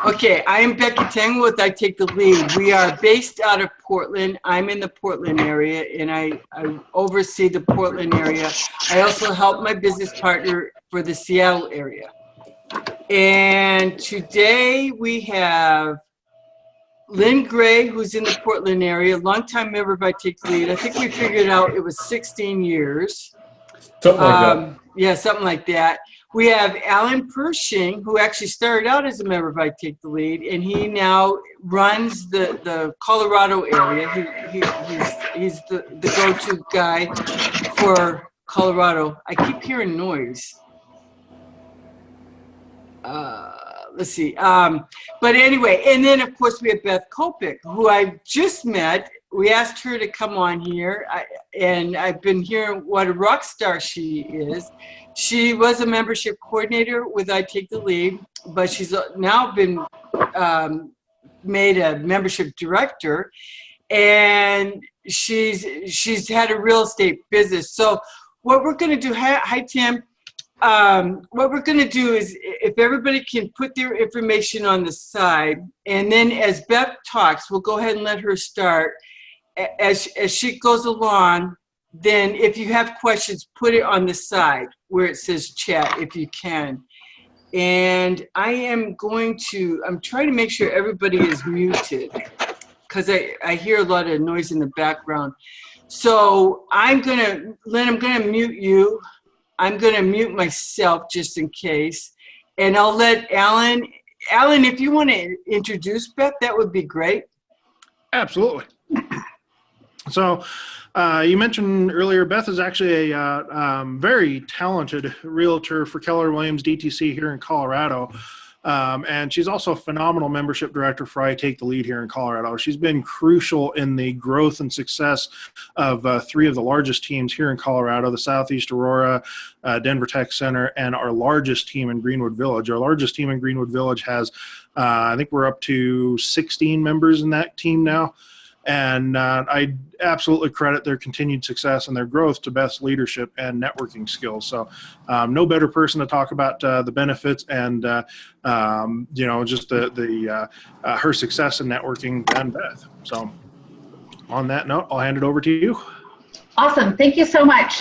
Okay, I am Becky Tang with I Take the Lead. We are based out of Portland. I'm in the Portland area, and I oversee the Portland area. I also help my business partner for the Seattle area. And today we have Lynn Gray, who's in the Portland area, longtime member of I Take the Lead. I think we figured out it was 16 years. Something like that. Yeah, something like that. We have Alan Pershing, who actually started out as a member of I Take the Lead, and he now runs the Colorado area. He's the go-to guy for Colorado. I keep hearing noise. Let's see. But anyway, and then of course we have Beth Copic, who I just met. We asked her to come on here, and I've been hearing what a rock star she is. She was a membership coordinator with I Take the Lead, but she's now been made a membership director, and she's had a real estate business. So what we're going to do, hi Tim, what we're going to do is if everybody can put their information on the side, and then as Beth talks, we'll go ahead and let her start. As she goes along, then if you have questions, put it on the side where it says chat if you can. And I'm trying to make sure everybody is muted because I hear a lot of noise in the background. So Lynn, I'm going to mute you. I'm going to mute myself just in case. And I'll let Alan, if you want to introduce Beth, that would be great. Absolutely. So you mentioned earlier, Beth is actually a very talented realtor for Keller Williams DTC here in Colorado. And she's also a phenomenal membership director for I Take the Lead here in Colorado. She's been crucial in the growth and success of three of the largest teams here in Colorado, the Southeast Aurora, Denver Tech Center, and our largest team in Greenwood Village. Our largest team in Greenwood Village has, I think we're up to 16 members in that team now. And I absolutely credit their continued success and their growth to Beth's leadership and networking skills. So no better person to talk about the benefits and, just her success in networking than Beth. So on that note, I'll hand it over to you. Awesome. Thank you so much.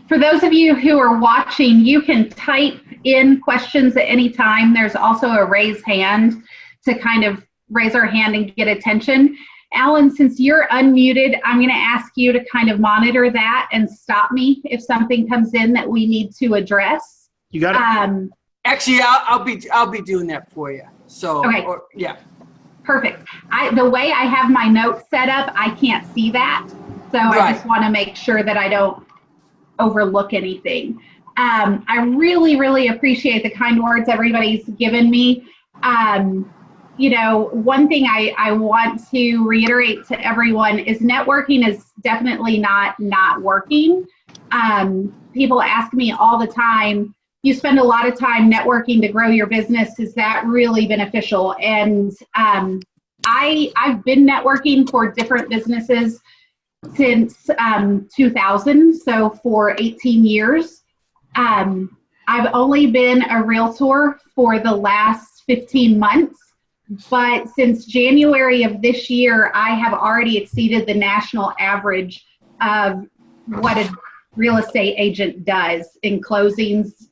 For those of you who are watching, you can type in questions at any time. There's also a raise hand to kind of raise our hand and get attention. Alan, since you're unmuted, I'm going to ask you to kind of monitor that and stop me if something comes in that we need to address. You got it. Actually, I'll be doing that for you. So okay. Yeah. Perfect. The way I have my notes set up, I can't see that. So right. I just want to make sure that I don't overlook anything. I really, really appreciate the kind words everybody's given me. One thing I want to reiterate to everyone is networking is definitely not working. People ask me all the time, you spend a lot of time networking to grow your business. Is that really beneficial? And I've been networking for different businesses since 2000, so for 18 years. I've only been a realtor for the last 15 months. But since January of this year, I have already exceeded the national average of what a real estate agent does in closings.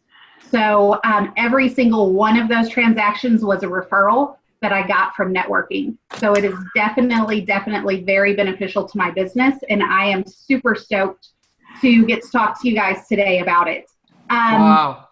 So every single one of those transactions was a referral that I got from networking. So it is definitely very beneficial to my business. And I am super stoked to get to talk to you guys today about it. Wow.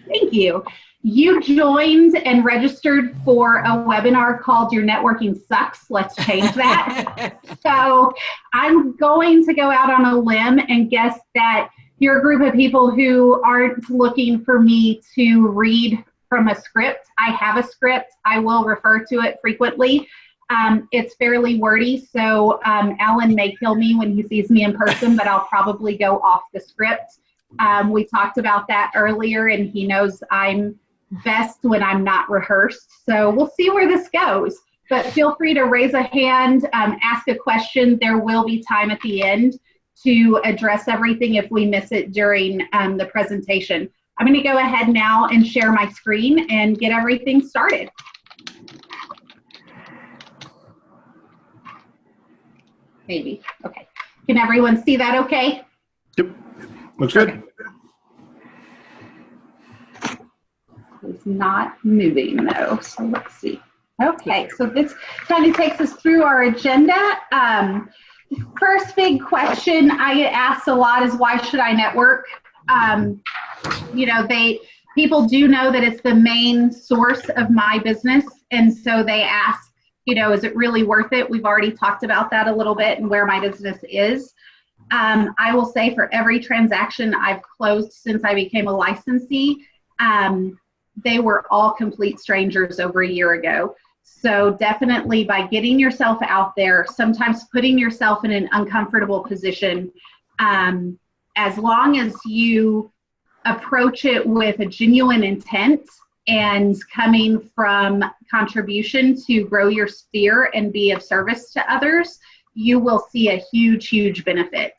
Thank you. You joined and registered for a webinar called Your Networking Sucks. Let's change that. So I'm going to go out on a limb and guess that you're a group of people who aren't looking for me to read from a script. I have a script. I will refer to it frequently. It's fairly wordy, so Alan may kill me when he sees me in person, but I'll probably go off the script. We talked about that earlier, and he knows I'm best when I'm not rehearsed. So we'll see where this goes. But feel free to raise a hand, ask a question. There will be time at the end to address everything if we miss it during the presentation. I'm going to go ahead now and share my screen and get everything started. Maybe. Okay. Can everyone see that okay? Yep. Looks good. Okay. It's not moving though, so let's see. Okay, so this kind of takes us through our agenda. First big question I get asked a lot is, why should I network? You know, people do know that it's the main source of my business, and so they ask, you know, is it really worth it? We've already talked about that a little bit and where my business is. I will say for every transaction I've closed since I became a licensee, they were all complete strangers over a year ago. So definitely by getting yourself out there, sometimes putting yourself in an uncomfortable position, as long as you approach it with a genuine intent and coming from contribution to grow your sphere and be of service to others, you will see a huge, huge benefit.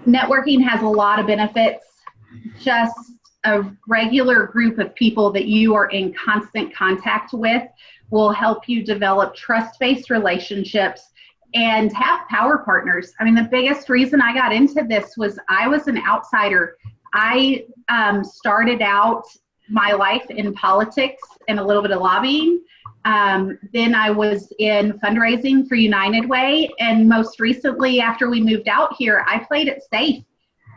Networking has a lot of benefits. Just a regular group of people that you are in constant contact with will help you develop trust-based relationships and have power partners. I mean, the biggest reason I got into this was I was an outsider. I started out my life in politics and a little bit of lobbying. Then I was in fundraising for United Way. And most recently, after we moved out here, I played it safe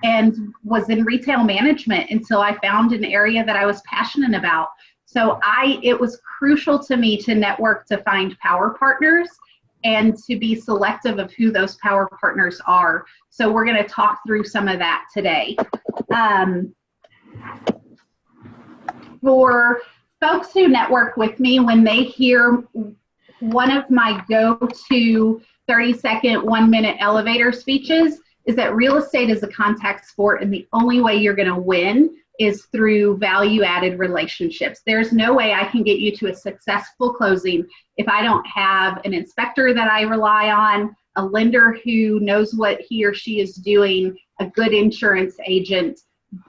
and was in retail management until I found an area that I was passionate about. So it was crucial to me to network, to find power partners, and to be selective of who those power partners are. So we're going to talk through some of that today. For folks who network with me, when they hear one of my go-to 30-second, 1-minute elevator speeches, is that real estate is a contact sport, and the only way you're going to win is through value-added relationships. There's no way I can get you to a successful closing if I don't have an inspector that I rely on, a lender who knows what he or she is doing, a good insurance agent.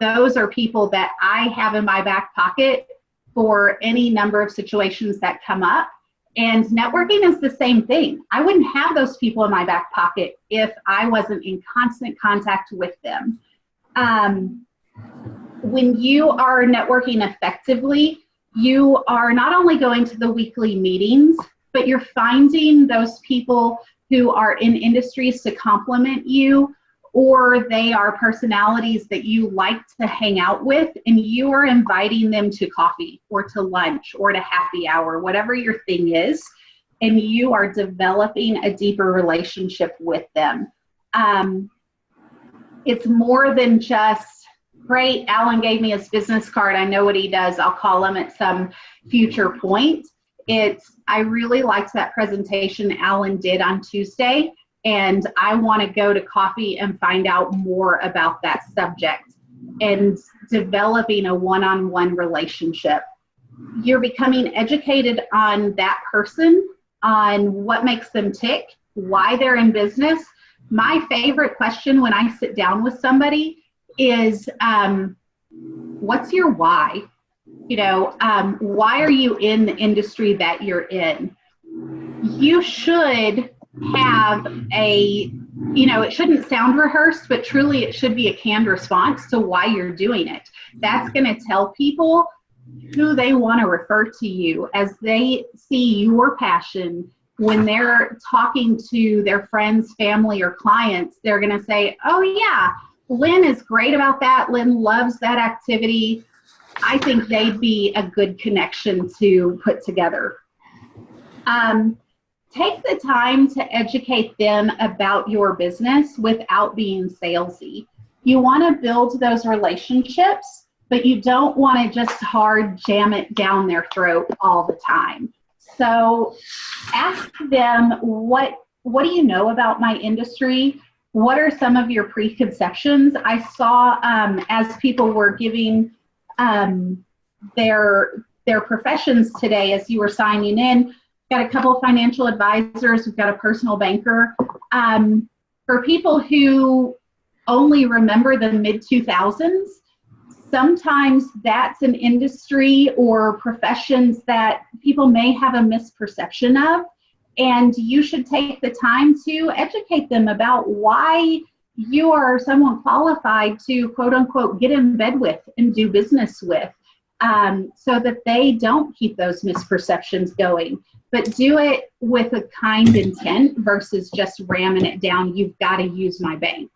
Those are people that I have in my back pocket for any number of situations that come up. And networking is the same thing. I wouldn't have those people in my back pocket if I wasn't in constant contact with them. When you are networking effectively, you are not only going to the weekly meetings, but you're finding those people who are in industries to complement you, or they are personalities that you like to hang out with, and you are inviting them to coffee or to lunch or to happy hour, whatever your thing is, and you are developing a deeper relationship with them. It's more than just, great, Alan gave me his business card, I know what he does, I'll call him at some future point. I really liked that presentation Alan did on Tuesday, and I want to go to coffee and find out more about that subject and developing a one-on-one relationship. You're becoming educated on that person, on what makes them tick, why they're in business. My favorite question when I sit down with somebody is, what's your why? You know, why are you in the industry that you're in? You should have it shouldn't sound rehearsed, but truly it should be a canned response to why you're doing it. That's going to tell people who they want to refer to you as they see your passion. When they're talking to their friends, family, or clients, they're going to say, oh yeah, Lynn is great about that. Lynn loves that activity. I think they'd be a good connection to put together. Take the time to educate them about your business without being salesy. You want to build those relationships, but you don't want to just hard jam it down their throat all the time. So ask them, what do you know about my industry? What are some of your preconceptions? I saw as people were giving their professions today, as you were signing in, got a couple of financial advisors, we've got a personal banker. For people who only remember the mid-2000s, sometimes that's an industry or professions that people may have a misperception of, And you should take the time to educate them about why you are someone qualified to, quote unquote, get in bed with and do business with, so that they don't keep those misperceptions going. But do it with a kind intent versus just ramming it down. You've got to use my bank.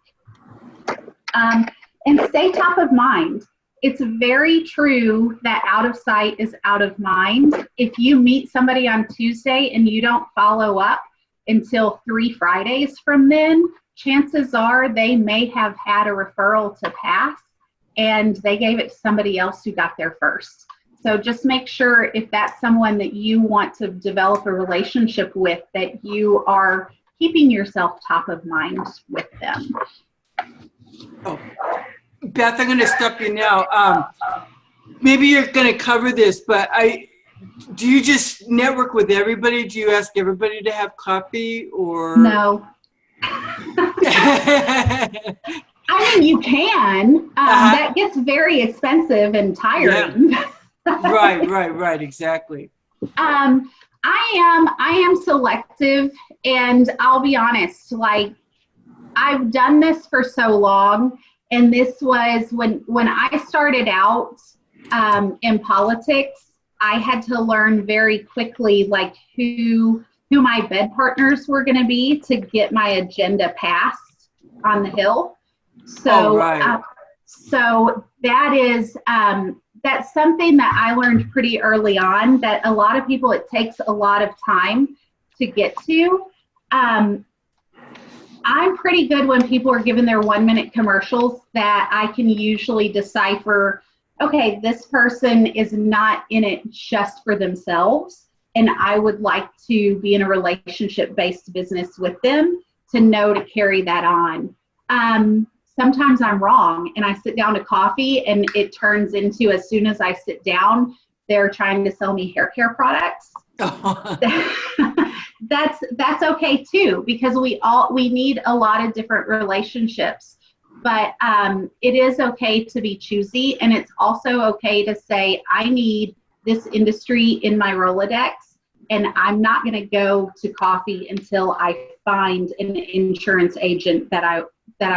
And stay top of mind. It's very true that out of sight is out of mind. If you meet somebody on Tuesday and you don't follow up until 3 Fridays from then, chances are they may have had a referral to pass and they gave it to somebody else who got there first. So just make sure if that's someone that you want to develop a relationship with, that you are keeping yourself top of mind with them. Oh. Beth, I'm going to stop you now. Maybe you're going to cover this, but do you just network with everybody? Do you ask everybody to have coffee, or? No. I mean, you can. That gets very expensive and tiring. Yeah. Right, exactly. I am selective, and I'll be honest, like, I've done this for so long. And this was when I started out in politics, I had to learn very quickly, like, who my bed partners were going to be to get my agenda passed on the Hill. So, so that is, that's something that I learned pretty early on, that a lot of people, it takes a lot of time to get to. I'm pretty good when people are given their 1-minute commercials, that I can usually decipher, okay, this person is not in it just for themselves, and I would like to be in a relationship-based business with them, to know to carry that on. Sometimes I'm wrong, and I sit down to coffee, and it turns into, as soon as I sit down, they're trying to sell me hair care products. That's okay too, because we need a lot of different relationships, but it is okay to be choosy, and it's also okay to say, I need this industry in my Rolodex, and I'm not going to go to coffee until I find an insurance agent that I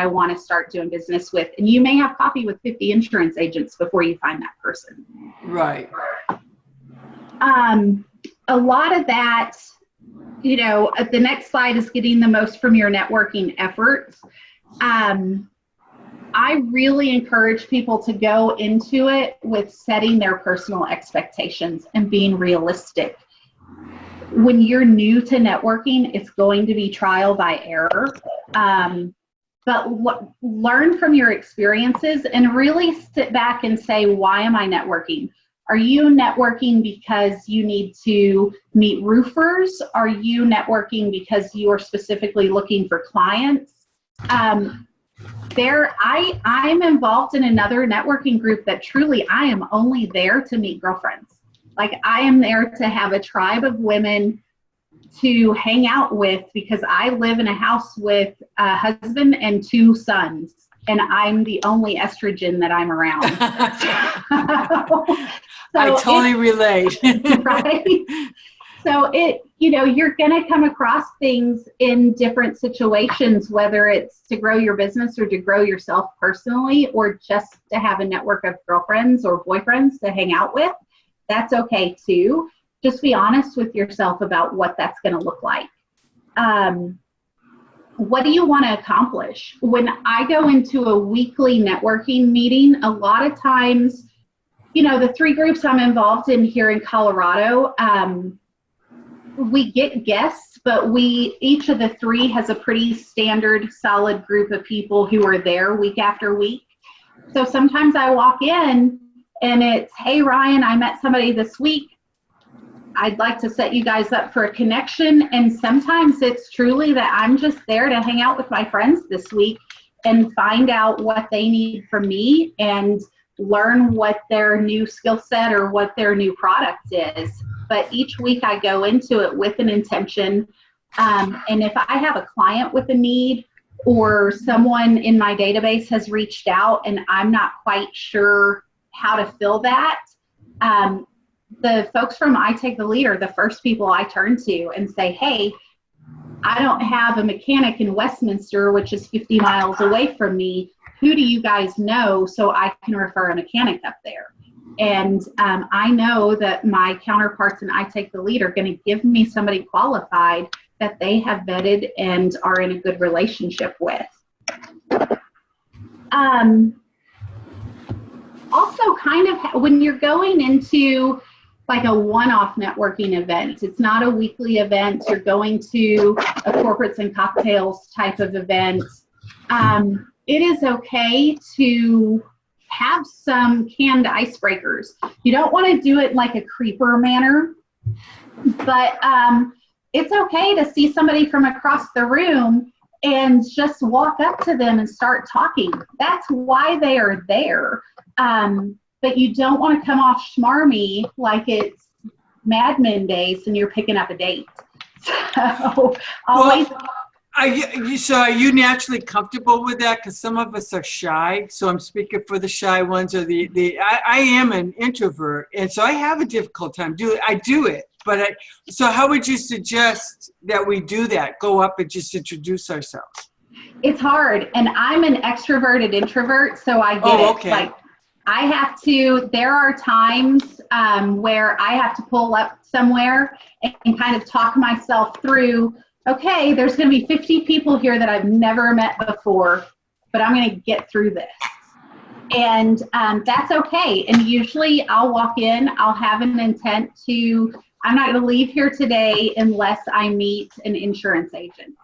want to start doing business with. And you may have coffee with 50 insurance agents before you find that person. Right. A lot of that, you know, the next slide is getting the most from your networking efforts. I really encourage people to go into it with setting their personal expectations and being realistic. When you're new to networking, it's going to be trial by error. But learn from your experiences and really sit back and say, why am I networking? Are you networking because you need to meet roofers? Are you networking because you are specifically looking for clients? I'm involved in another networking group that truly I am only there to meet girlfriends. Like, I am there to have a tribe of women to hang out with, because I live in a house with a husband and 2 sons, and I'm the only estrogen that I'm around. So I totally relate. Right? So you're going to come across things in different situations, whether it's to grow your business or to grow yourself personally, or just to have a network of girlfriends or boyfriends to hang out with. That's okay too. Just be honest with yourself about what that's going to look like. What do you want to accomplish? When I go into a weekly networking meeting, a lot of times, the 3 groups I'm involved in here in Colorado, we get guests, but each of the 3 has a pretty standard, solid group of people who are there week after week. So sometimes I walk in and it's, hey, Ryan, I met somebody this week. I'd like to set you guys up for a connection. And sometimes it's truly that I'm just there to hang out with my friends this week and find out what they need from me and learn what their new skill set or what their new product is. But each week I go into it with an intention. And if I have a client with a need, or someone in my database has reached out and I'm not quite sure how to fill that, the folks from I Take the Lead are the first people I turn to and say, hey, I don't have a mechanic in Westminster, which is 50 miles away from me. Who do you guys know so I can refer a mechanic up there? And I know that my counterparts in I Take the Lead are going to give me somebody qualified that they have vetted and are in a good relationship with. Also, kind of when you're going into like a one-off networking event, it's not a weekly event, you're going to a corporates and cocktails type of event, it is okay to have some canned icebreakers. You don't want to do it like a creeper manner, but it's okay to see somebody from across the room and just walk up to them and start talking. That's why they are there. But you don't want to come off schmarmy like it's Mad Men days and you're picking up a date. So always. Well, are you naturally comfortable with that? Because some of us are shy. So I'm speaking for the shy ones. Or I am an introvert, and so I have a difficult time doing it. I do it, but so how would you suggest that we do that? Go up and just introduce ourselves. It's hard, and I'm an extroverted introvert, so I get it. Okay. Like, I have to, there are times where I have to pull up somewhere and kind of talk myself through, okay, there's going to be 50 people here that I've never met before, but I'm going to get through this. And that's okay. And usually I'll walk in, I'll have an intent to, I'm not going to leave here today unless I meet an insurance agent.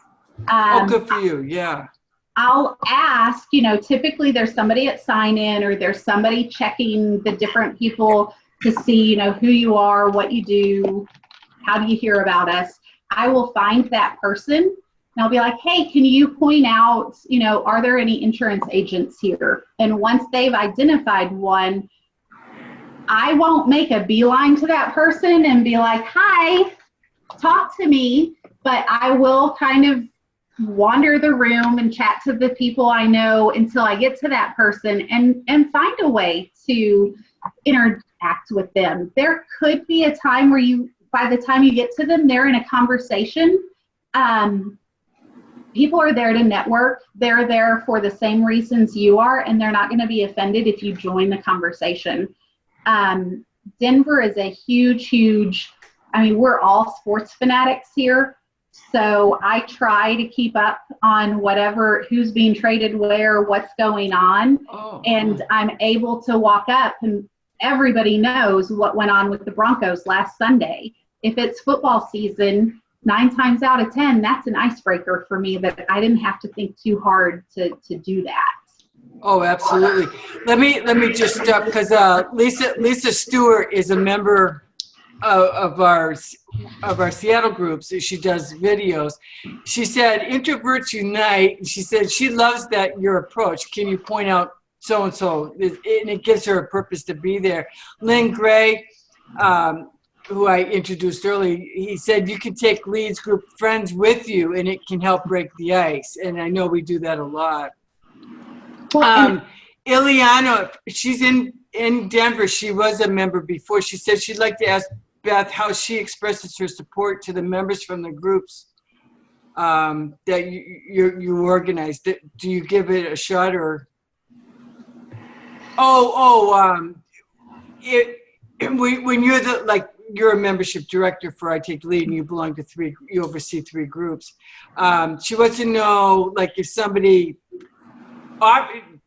Good for you, yeah. I'll ask, typically there's somebody at sign-in or there's somebody checking the different people to see, who you are, what you do, how do you hear about us. I will find that person and I'll be like, hey, can you point out, are there any insurance agents here? And once they've identified one, I won't make a beeline to that person and be like, hi, talk to me, but I will kind of wander the room and chat to the people I know until I get to that person and find a way to interact with them. There could be a time where by the time you get to them, they're in a conversation. People are there to network. They're there for the same reasons you are, and they're not going to be offended if you join the conversation. Denver is a huge, we're all sports fanatics here. So I try to keep up on who's being traded where, what's going on. And I'm able to walk up and everybody knows what went on with the Broncos last Sunday. If it's football season, 9 times out of 10, that's an icebreaker for me that I didn't have to think too hard to do that. Oh, absolutely. Let me just stop because Lisa Stewart is a member of our Seattle groups. She does videos. She said introverts unite, and she said she loves that your approach. Can you point out so and so? And it gives her a purpose to be there. Lynn Gray, who I introduced earlier, he said you can take leads, group friends with you, and it can help break the ice. And I know we do that a lot. Ileana, she's in Denver. She was a member before. She said she'd like to ask Beth how she expresses her support to the members from the groups that you organize. Do you give it a shot or? When you're a membership director for I Take the Lead and you oversee 3 groups. She wants to know, like, if somebody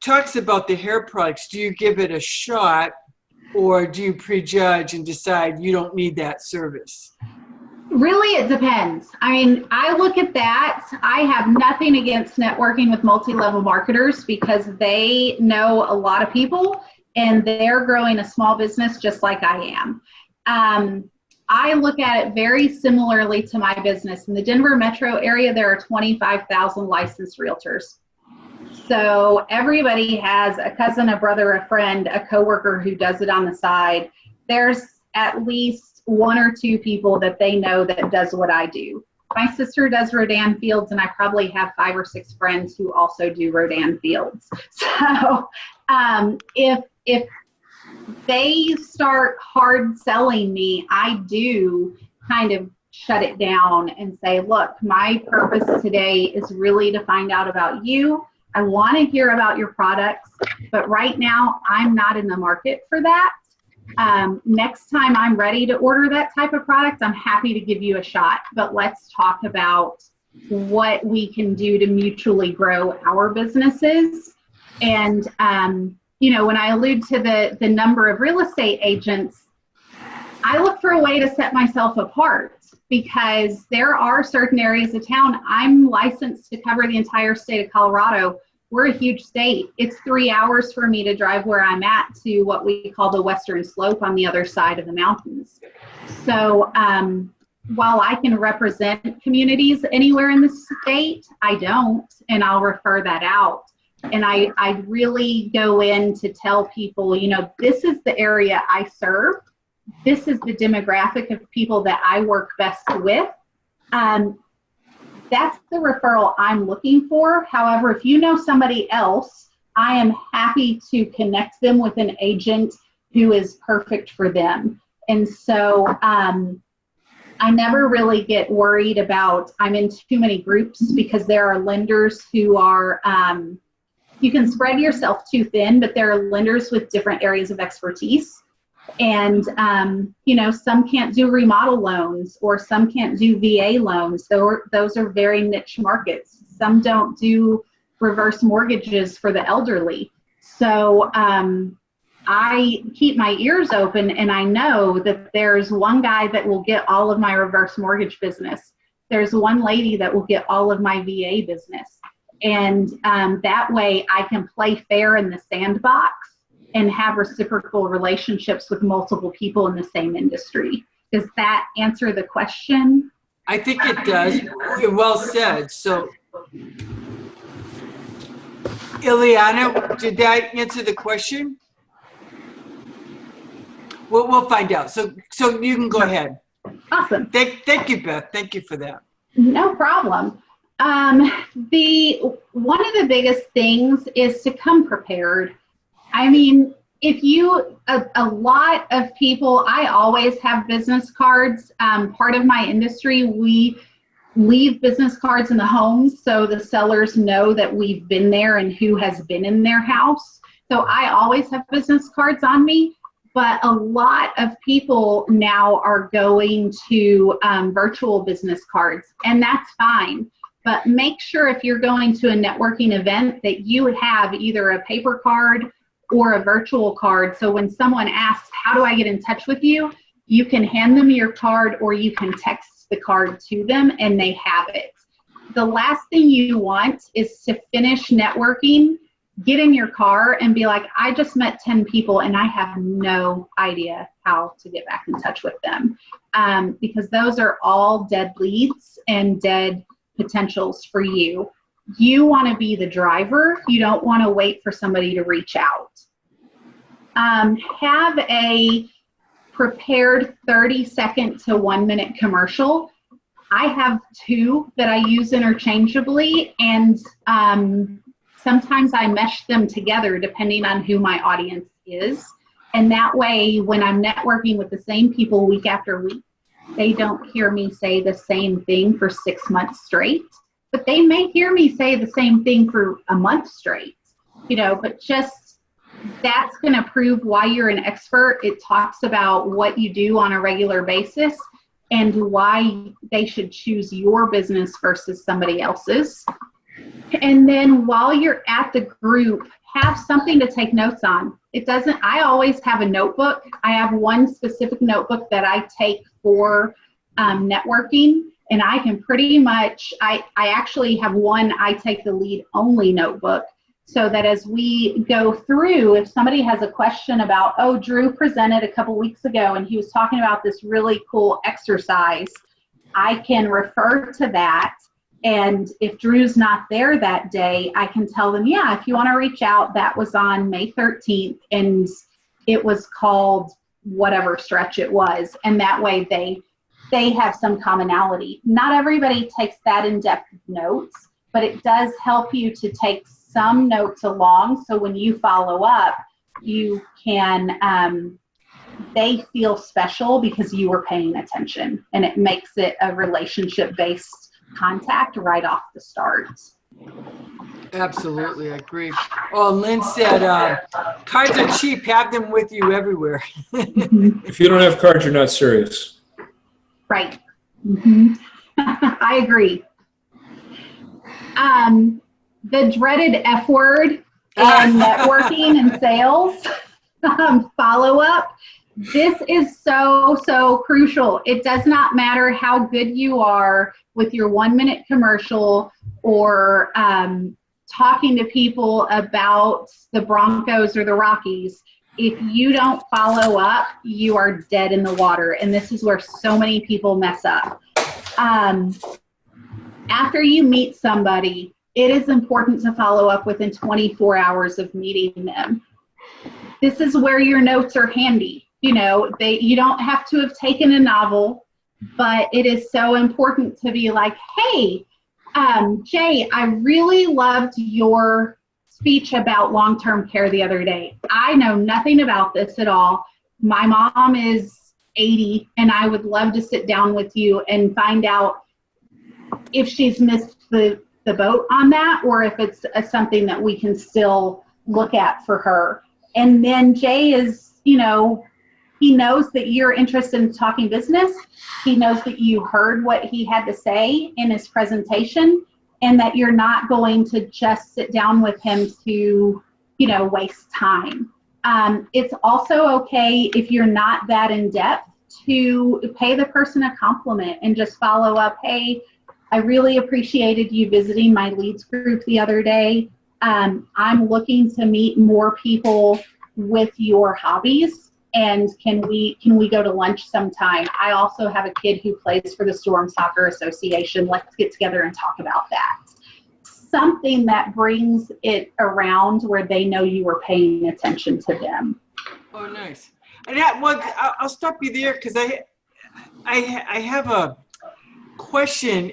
talks about the hair products, do you give it a shot or do you prejudge and decide you don't need that service? Really, it depends. I look at that. I have nothing against networking with multi-level marketers because they know a lot of people and they're growing a small business just like I am. I look at it very similarly to my business. In the Denver metro area, there are 25,000 licensed realtors. So everybody has a cousin, a brother, a friend, a coworker who does it on the side. There's at least 1 or 2 people that they know that does what I do. My sister does Rodan Fields, and I probably have 5 or 6 friends who also do Rodan Fields. So if they start hard selling me, I do kind of shut it down and say, look, my purpose today is really to find out about you. I want to hear about your products, but right now I'm not in the market for that. Next time I'm ready to order that type of product, I'm happy to give you a shot, but let's talk about what we can do to mutually grow our businesses. And, you know, when I allude to the number of real estate agents, I look for a way to set myself apart, because there are certain areas of town. I'm licensed to cover the entire state of Colorado. We're a huge state. It's 3 hours for me to drive where I'm at to what we call the Western Slope on the other side of the mountains. So while I can represent communities anywhere in the state, I don't, and I'll refer that out. And I really go in to tell people, you know, this is the area I serve. This is the demographic of people that I work best with. That's the referral I'm looking for. However, if you know somebody else, I am happy to connect them with an agent who is perfect for them. And so I never really get worried about I'm in too many groups, because there are lenders who are, you can spread yourself too thin, but there are lenders with different areas of expertise. And, you know, some can't do remodel loans, or some can't do VA loans. Those are very niche markets. Some don't do reverse mortgages for the elderly. So I keep my ears open, and I know that there's one guy that will get all of my reverse mortgage business. There's one lady that will get all of my VA business. And that way I can play fair in the sandbox and have reciprocal relationships with multiple people in the same industry. Does that answer the question? I think it does. Well said. So, Ileana, did that answer the question? We'll find out. So you can go ahead. Awesome. Thank you, Beth. Thank you for that. No problem. One of the biggest things is to come prepared. I mean, if you, a lot of people, I always have business cards. Part of my industry, we leave business cards in the homes so the sellers know that we've been there and who has been in their house. So I always have business cards on me, but a lot of people now are going to virtual business cards, and that's fine. But make sure if you're going to a networking event that you have either a paper card or a virtual card. So when someone asks, how do I get in touch with you? You can hand them your card, or you can text the card to them and they have it. The last thing you want is to finish networking, get in your car and be like, I just met 10 people and I have no idea how to get back in touch with them. Because those are all dead leads and dead potentials for you. You want to be the driver. You don't want to wait for somebody to reach out. Have a prepared 30-second to 1-minute commercial. I have 2 that I use interchangeably, and sometimes I mesh them together depending on who my audience is. And that way, when I'm networking with the same people week after week, they don't hear me say the same thing for 6 months straight, but they may hear me say the same thing for a month straight, you know, but just that's going to prove why you're an expert. It talks about what you do on a regular basis and why they should choose your business versus somebody else's. And then while you're at the group, have something to take notes on. I always have a notebook. I have one specific notebook that I take for networking, and I can pretty much, I actually have one I take the lead only notebook, so that as we go through, if somebody has a question about, oh, Drew presented a couple weeks ago and he was talking about this really cool exercise, I can refer to that. And if Drew's not there that day, I can tell them, yeah, if you want to reach out, that was on May 13th, and it was called whatever stretch it was. And that way they have some commonality. Not everybody takes that in-depth notes, but it does help you to take some notes along. So when you follow up, you can, they feel special because you were paying attention, and it makes it a relationship-based contact right off the start. Absolutely, I agree. Oh, Lynn said, cards are cheap. Have them with you everywhere. If you don't have cards, you're not serious. Right. I agree. The dreaded F word in networking and sales, follow-up. This is so crucial. It does not matter how good you are with your 1-minute commercial or talking to people about the Broncos or the Rockies. If you don't follow up, you are dead in the water. And this is where so many people mess up. After you meet somebody, it is important to follow up within 24 hours of meeting them. This is where your notes are handy. You know, you don't have to have taken a novel, but it is so important to be like, hey, Jay, I really loved your speech about long-term care the other day. I know nothing about this at all. My mom is 80, and I would love to sit down with you and find out if she's missed the boat on that, or if it's something that we can still look at for her. And then Jay is, you know, he knows that you're interested in talking business. He knows that you heard what he had to say in his presentation, and that you're not going to just sit down with him to, you know, waste time. It's also okay if you're not that in depth to pay the person a compliment and just follow up. Hey, I really appreciated you visiting my leads group the other day. I'm looking to meet more people with your hobbies, and can we go to lunch sometime? I also have a kid who plays for the Storm Soccer Association. Let's get together and talk about that. Something that brings it around where they know you were paying attention to them. Oh, nice. And I'll stop you there because I have a question.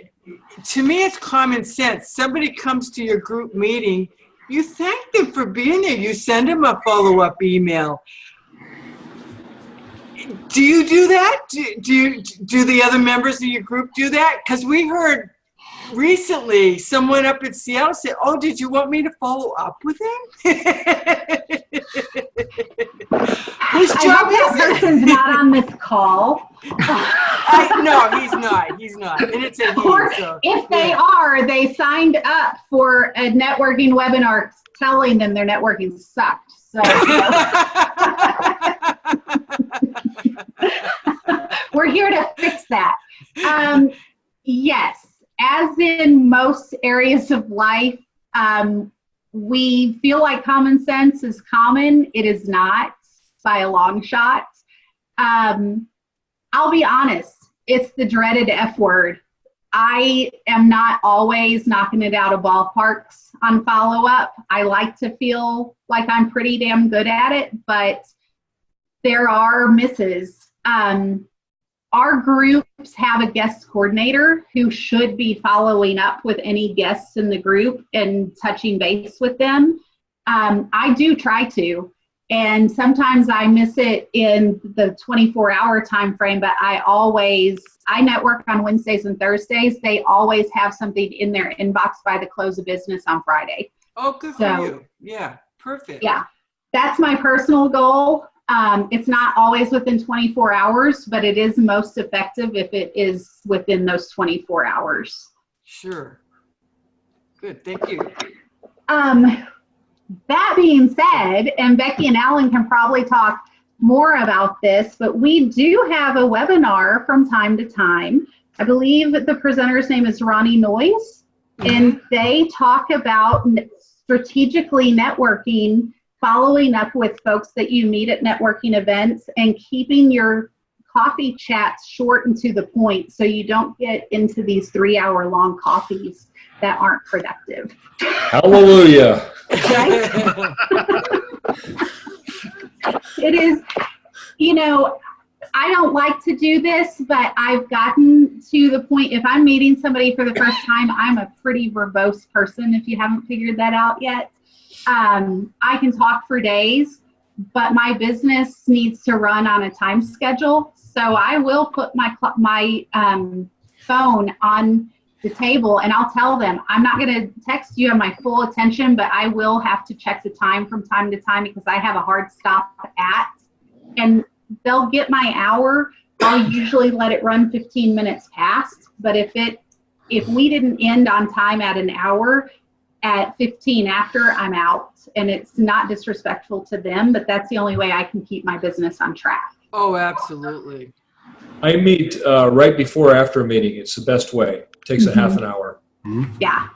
To me, it's common sense. Somebody comes to your group meeting, you thank them for being there. You send them a follow-up email. Do you do that? Do the other members of your group do that? Because we heard recently someone up in Seattle said, "Oh, did you want me to follow up with him?" Whose job is that person's not on this call. No, he's not. He's not. And it's a he. Or So, if they are, they signed up for a networking webinar telling them their networking sucked. So we're here to fix that. Yes, as in most areas of life, we feel like common sense is common. It is not by a long shot. I'll be honest, it's the dreaded F word. I am not always knocking it out of ballparks on follow-up. I like to feel like I'm pretty damn good at it, but there are misses. Our groups have a guest coordinator who should be following up with any guests in the group and touching base with them. I do try to, and sometimes I miss it in the 24-hour time frame, but I network on Wednesdays and Thursdays. They always have something in their inbox by the close of business on Friday. oh, good for you. Yeah, perfect. Yeah, that's my personal goal. It's not always within 24 hours, but it is most effective if it is within those 24 hours. Sure. Good, thank you. That being said, and Becky and Alan can probably talk more about this, but we do have a webinar from time to time. I believe the presenter's name is Ronnie Noyes, and they talk about strategically networking, following up with folks that you meet at networking events, and keeping your coffee chats short and to the point so you don't get into these 3-hour-long coffees that aren't productive. Hallelujah. Right? It is, you know, I don't like to do this, but I've gotten to the point, if I'm meeting somebody for the first time, I'm a pretty verbose person, if you haven't figured that out yet. I can talk for days, but my business needs to run on a time schedule. So I will put my phone on the table and I'll tell them, I'm not going to text you on my full attention, but I will have to check the time from time to time because I have a hard stop at, and they'll get my hour. I'll usually let it run 15 minutes past, but if we didn't end on time at an hour, at 15 after, I'm out. And it's not disrespectful to them, but that's the only way I can keep my business on track. Oh, absolutely. I meet right before or after a meeting. It's the best way. It takes a half an hour. Yeah.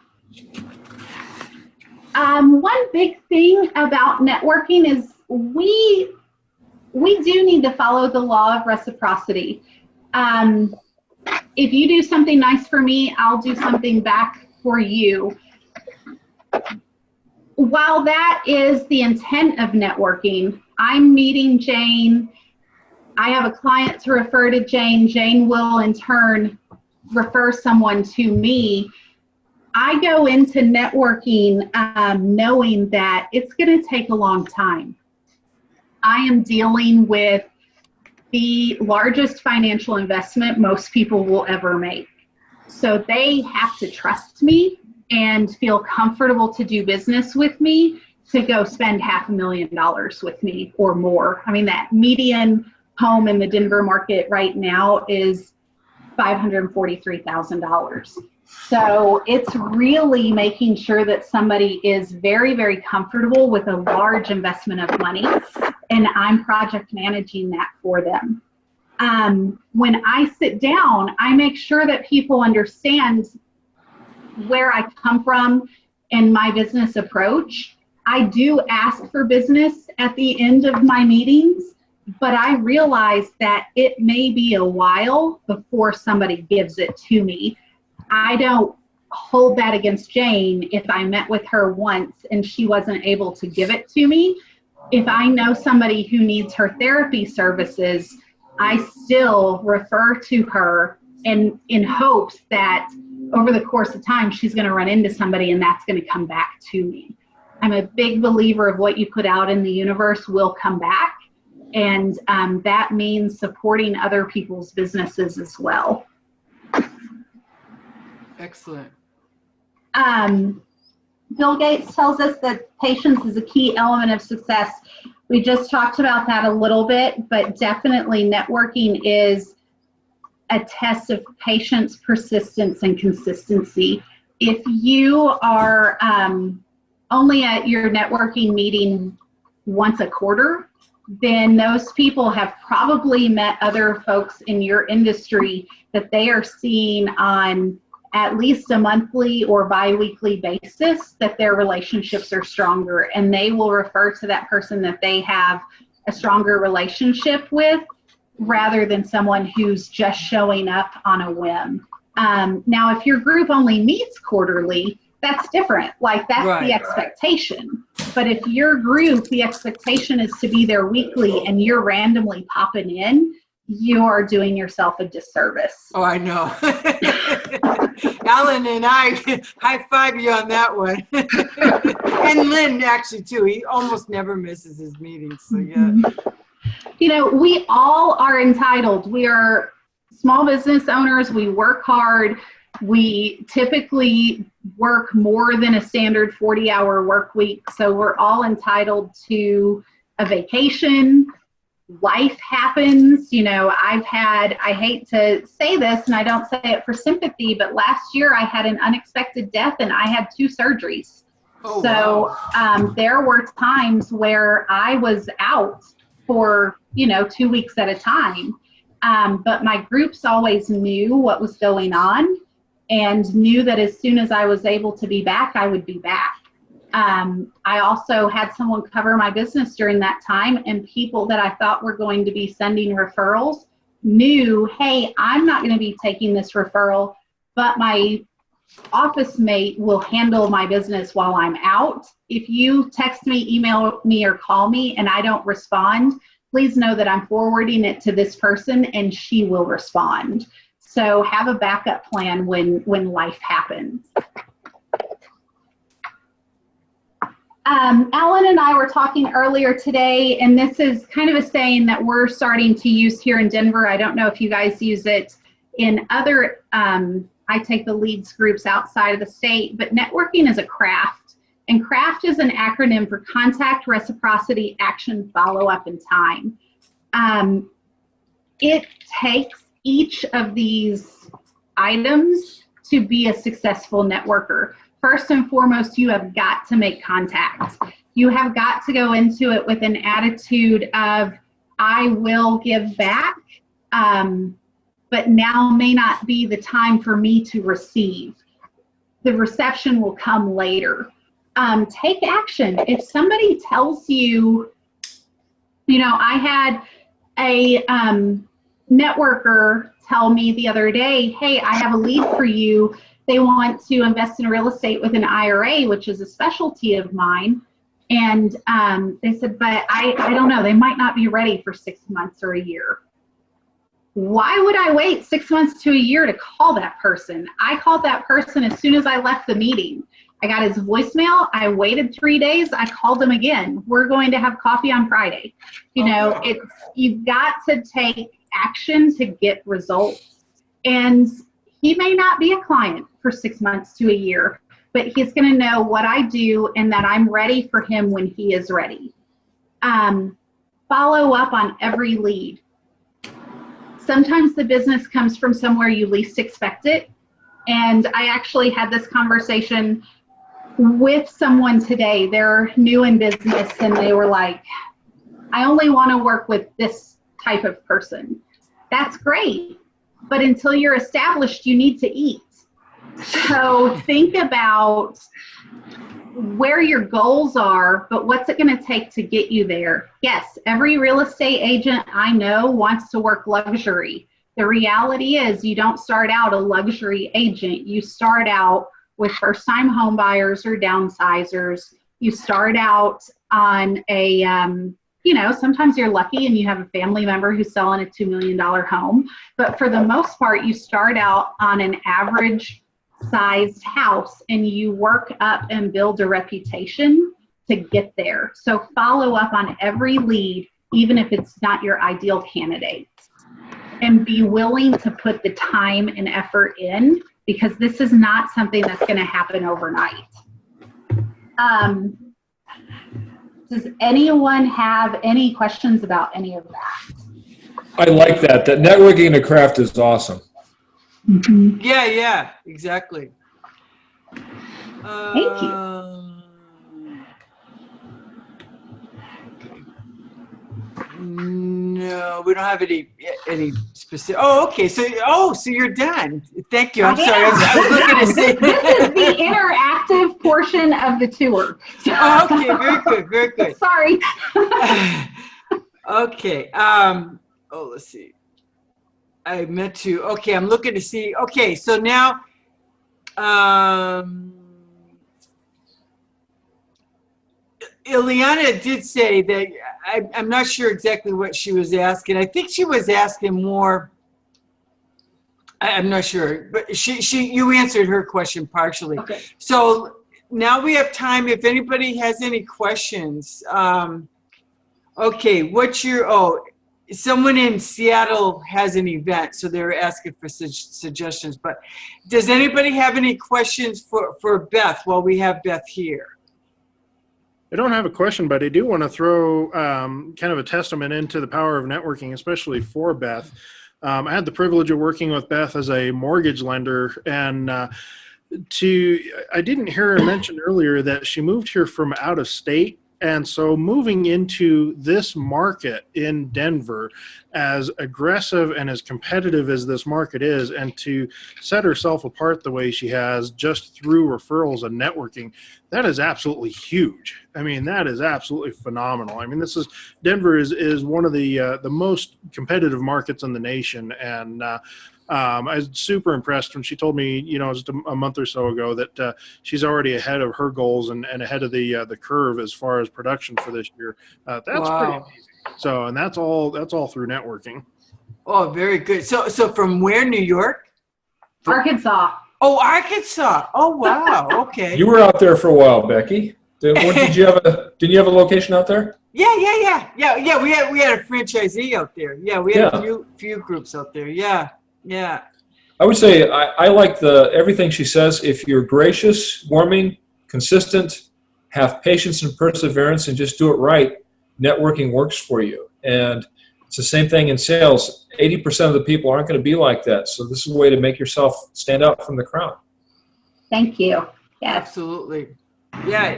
One big thing about networking is we do need to follow the law of reciprocity. If you do something nice for me, I'll do something back for you. While that is the intent of networking, I'm meeting Jane. I have a client to refer to Jane. Jane will in turn refer someone to me. I go into networking knowing that it's going to take a long time. I am dealing with the largest financial investment most people will ever make. So they have to trust me and feel comfortable to do business with me to go spend $500,000 with me or more. I mean, that median home in the Denver market right now is $543,000. So it's really making sure that somebody is very, very comfortable with a large investment of money, and I'm project managing that for them. When I sit down, I make sure that people understand where I come from and my business approach. I do ask for business at the end of my meetings, but I realize that it may be a while before somebody gives it to me. I don't hold that against Jane if I met with her once and she wasn't able to give it to me. If I know somebody who needs her therapy services, I still refer to her in hopes that over the course of time, she's going to run into somebody and that's going to come back to me. I'm a big believer of what you put out in the universe will come back. And that means supporting other people's businesses as well. Excellent. Bill Gates tells us that patience is a key element of success. We just talked about that a little bit, but definitely networking is a test of patience, persistence, and consistency. If you are only at your networking meeting once a quarter, then those people have probably met other folks in your industry that they are seeing on at least a monthly or bi-weekly basis, that their relationships are stronger, and they will refer to that person that they have a stronger relationship with rather than someone who's just showing up on a whim. Now, if your group only meets quarterly, that's different. Like, that's right, the expectation. Right. But if your group, the expectation is to be there weekly and you're randomly popping in, you're doing yourself a disservice. Oh, I know. Alan and I high five you on that one. And Lynn, actually, too. He almost never misses his meetings. So, yeah. You know, we all are entitled. We are small business owners. We work hard. We typically work more than a standard 40-hour work week. So we're all entitled to a vacation. Life happens. You know, I hate to say this and I don't say it for sympathy, but last year I had an unexpected death and I had 2 surgeries. Oh, so wow. There were times where I was out for, 2 weeks at a time. But my groups always knew what was going on and knew that as soon as I was able to be back, I would be back. I also had someone cover my business during that time, and people that I thought were going to be sending referrals knew, hey, I'm not going to be taking this referral, but my office mate will handle my business while I'm out. If you text me, email me, or call me and I don't respond, please know that I'm forwarding it to this person and she will respond. So have a backup plan when life happens. Alan and I were talking earlier today, and this is kind of a saying that we're starting to use here in Denver. I don't know if you guys use it in other, I take the leads groups outside of the state, but networking is a craft. And craft is an acronym for contact, reciprocity, action, follow-up, and time. It takes each of these items to be a successful networker. First and foremost, you have got to make contact. You have got to go into it with an attitude of, I will give back, but now may not be the time for me to receive. The reception will come later. Take action. If somebody tells you, I had a networker tell me the other day, hey, I have a lead for you. They want to invest in real estate with an IRA, which is a specialty of mine. And they said, but I don't know, they might not be ready for 6 months or a year. Why would I wait 6 months to a year to call that person? I called that person as soon as I left the meeting. I got his voicemail. I waited 3 days. I called him again. We're going to have coffee on Friday. You've got to take action to get results. And he may not be a client for 6 months to a year, but he's going to know what I do and that I'm ready for him when he is ready. Follow up on every lead. Sometimes the business comes from somewhere you least expect it. And I actually had this conversation with someone today. They're new in business and they were like, I only want to work with this type of person. That's great. But until you're established, you need to eat. So think about where your goals are, but what's it going to take to get you there? Yes, every real estate agent I know wants to work luxury. The reality is you don't start out a luxury agent. You start out with first-time home buyers or downsizers. You start out on a, sometimes you're lucky and you have a family member who's selling a $2 million home. But for the most part, you start out on an average sized house and you work up and build a reputation to get there. So follow up on every lead, even if it's not your ideal candidate, and be willing to put the time and effort in, because this is not something that's going to happen overnight. Does anyone have any questions about any of that? I like that. That networking in a craft is awesome. Mm-hmm. Yeah, exactly. Thank you. No, we don't have any specific. Oh, okay. So you're done. Thank you. I'm sorry. I was looking to say. This is the interactive portion of the tour. Oh, okay. Very good. Very good. Sorry. Okay. Let's see. I meant to. Okay, I'm looking to see. Okay, so now. Ileana did say that, I'm not sure exactly what she was asking. I think she was asking more, I'm not sure, but you answered her question partially. Okay. So now we have time if anybody has any questions. Okay, someone in Seattle has an event, so they're asking for suggestions, but does anybody have any questions for Beth while we have Beth here? I don't have a question, but I do want to throw kind of a testament into the power of networking, especially for Beth. I had the privilege of working with Beth as a mortgage lender, and I didn't hear her mention earlier that she moved here from out of state. And so moving into this market in Denver, as aggressive and as competitive as this market is, and to set herself apart the way she has just through referrals and networking, that is absolutely huge. I mean, that is absolutely phenomenal. I mean, Denver is one of the most competitive markets in the nation, and I was super impressed when she told me, just a month or so ago, that she's already ahead of her goals and ahead of the curve as far as production for this year. That's wow. pretty amazing. So, and that's all through networking. Oh, very good. So from where? New York? Arkansas. Oh, Arkansas. Oh, wow. Okay. You were out there for a while, Becky. Didn't you have a location out there? Yeah. We had a franchisee out there. Yeah, we had a few groups out there. Yeah. I would say I like everything she says. If you're gracious, warming, consistent, have patience and perseverance, and just do it right, networking works for you. And it's the same thing in sales. 80% of the people aren't going to be like that. So this is a way to make yourself stand out from the crowd. Thank you. Yes. Absolutely. Yeah,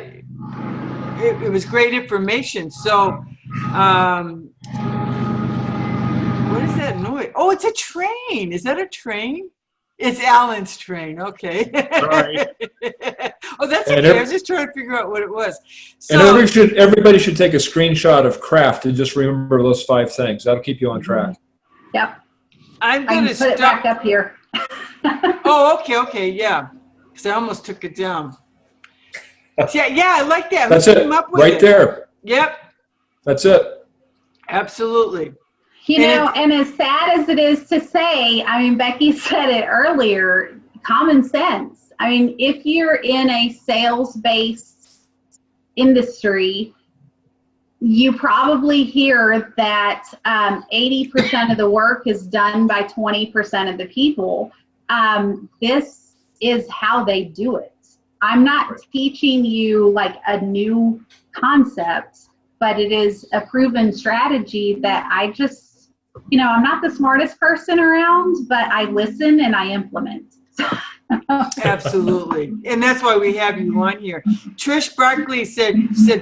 it was great information. So, what is that noise? Oh, it's a train. Is that a train? It's Alan's train. Okay. Sorry. Oh, that's okay. I was just trying to figure out what it was. So, and everybody should take a screenshot of craft and just remember those 5 things. That'll keep you on track. Yep. I'm going to put it back up here. Oh, okay. Yeah. Because I almost took it down. Yeah, I like that. That's it. Right there. Yep. That's it. Absolutely. And as sad as it is to say, I mean, Becky said it earlier, common sense. I mean, if you're in a sales-based industry, you probably hear that 80% of the work is done by 20% of the people. This is how they do it. I'm not teaching you like a new concept, but it is a proven strategy that I just, I'm not the smartest person around, but I listen and I implement. Absolutely. And that's why we have you on here. Trish Barkley said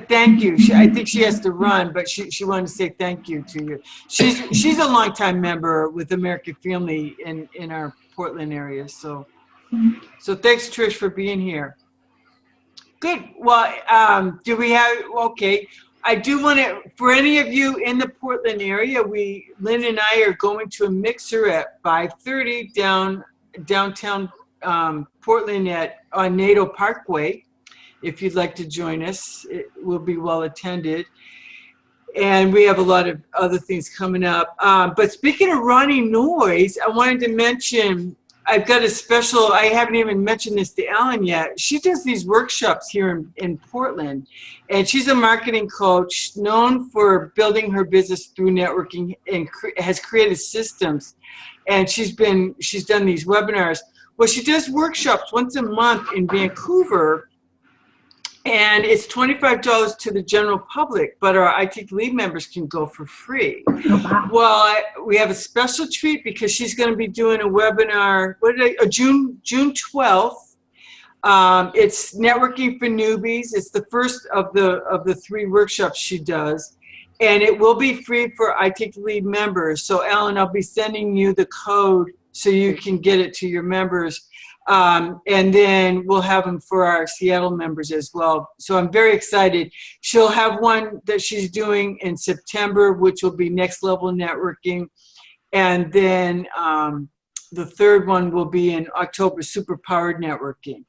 thank you. I think she has to run, but she wanted to say thank you to you. She's a longtime member with American Family in our Portland area. So thanks, Trish, for being here. Good. Well, do we have, okay. I do want to, for any of you in the Portland area, Lynn and I are going to a mixer at 5:30 downtown Portland on Nato Parkway. If you'd like to join us, it will be well attended. And we have a lot of other things coming up. But speaking of Ronnie Noyes, I wanted to mention, I've got a special, I haven't even mentioned this to Ellen yet. She does these workshops here in Portland. And she's a marketing coach known for building her business through networking and has created systems. And she's done these webinars. Well, she does workshops once a month in Vancouver. And it's $25 to the general public, but our IT Lead members can go for free. Well, we have a special treat because she's going to be doing a webinar. June 12th. It's networking for newbies. It's the first of the 3 workshops she does, and it will be free for IT Lead members. So, Alan, I'll be sending you the code so you can get it to your members. And then we'll have them for our Seattle members as well. So I'm very excited. She'll have one that she's doing in September, which will be Next Level Networking. And then the third one will be in October, Superpowered Networking.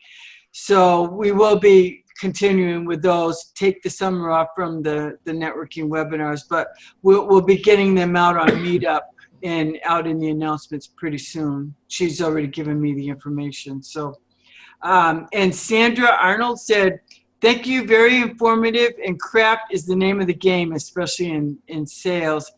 So we will be continuing with those, take the summer off from the networking webinars, but we'll be getting them out on Meetup and out in the announcements pretty soon. She's already given me the information. So, and Sandra Arnold said, thank you, very informative, and craft is the name of the game, especially in sales.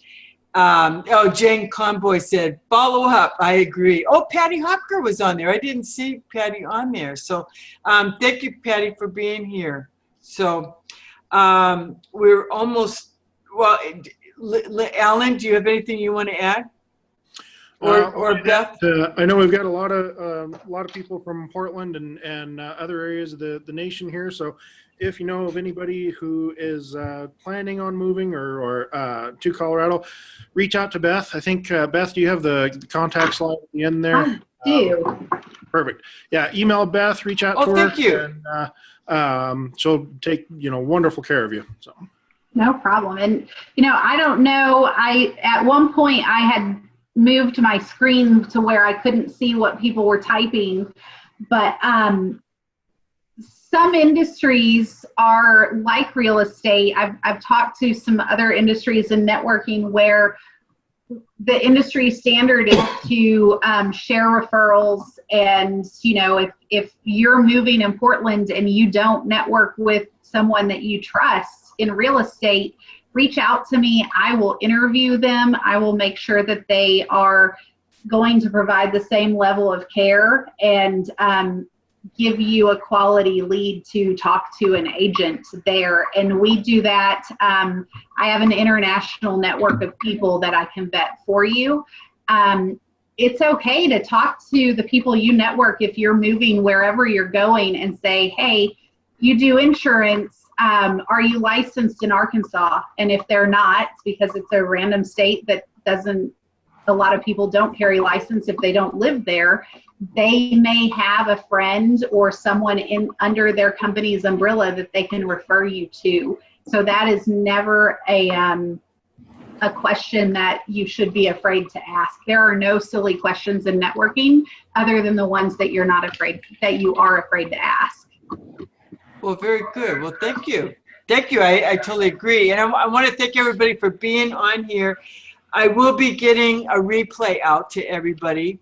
Jane Conboy said, follow up, I agree. Oh, Patty Hopker was on there. I didn't see Patty on there. So thank you, Patty, for being here. So we're almost, well, Alan, do you have anything you want to add? Or Beth? I know we've got a lot of people from Portland and other areas of the nation here. So if you know of anybody who is planning on moving or to Colorado, reach out to Beth. I think, Beth, do you have the contact slide at the end there? I do. Perfect. Yeah, email Beth, reach out to her. Thank you. And she'll take wonderful care of you. So. No problem. And, I don't know, at one point I had moved my screen to where I couldn't see what people were typing, but some industries are like real estate. I've talked to some other industries in networking where the industry standard is to share referrals. And, if you're moving in Portland and you don't network with someone that you trust in real estate, reach out to me. I will interview them. I will make sure that they are going to provide the same level of care and give you a quality lead to talk to an agent there. And we do that. I have an international network of people that I can vet for you. It's okay to talk to the people you network if you're moving wherever you're going and say, hey, you do insurance. Are you licensed in Arkansas? And if they're not, because it's a random state that doesn't, a lot of people don't carry license if they don't live there, they may have a friend or someone in under their company's umbrella that they can refer you to. So that is never a question that you should be afraid to ask. There are no silly questions in networking other than the ones that you're not afraid, that you are afraid to ask. Well, very good. Well, thank you. Thank you. I totally agree. And I want to thank everybody for being on here. I will be getting a replay out to everybody.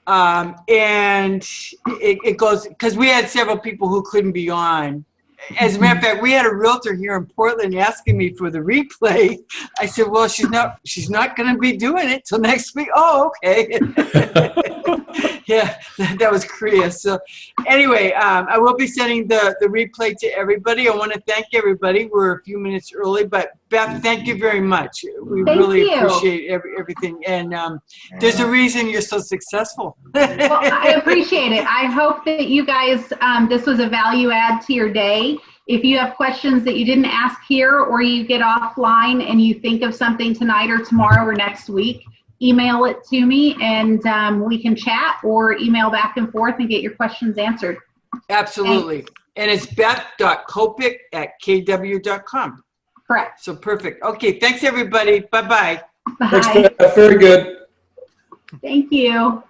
And it goes, because we had several people who couldn't be on. As a matter of fact, we had a realtor here in Portland asking me for the replay. I said, well, she's not going to be doing it till next week. Oh, okay. Yeah, that was Korea. So anyway, I will be sending the replay to everybody. I want to thank everybody. We're a few minutes early, but Beth, thank you very much. We really appreciate everything. And there's a reason you're so successful. Well, I appreciate it. I hope that you guys, this was a value add to your day. If you have questions that you didn't ask here, or you get offline and you think of something tonight or tomorrow or next week, email it to me and we can chat or email back and forth and get your questions answered. Absolutely. And it's beth.copic@kw.com. Correct. So perfect. Okay. Thanks, everybody. Bye-bye. Bye. Thanks, Beth. Very good. Thank you.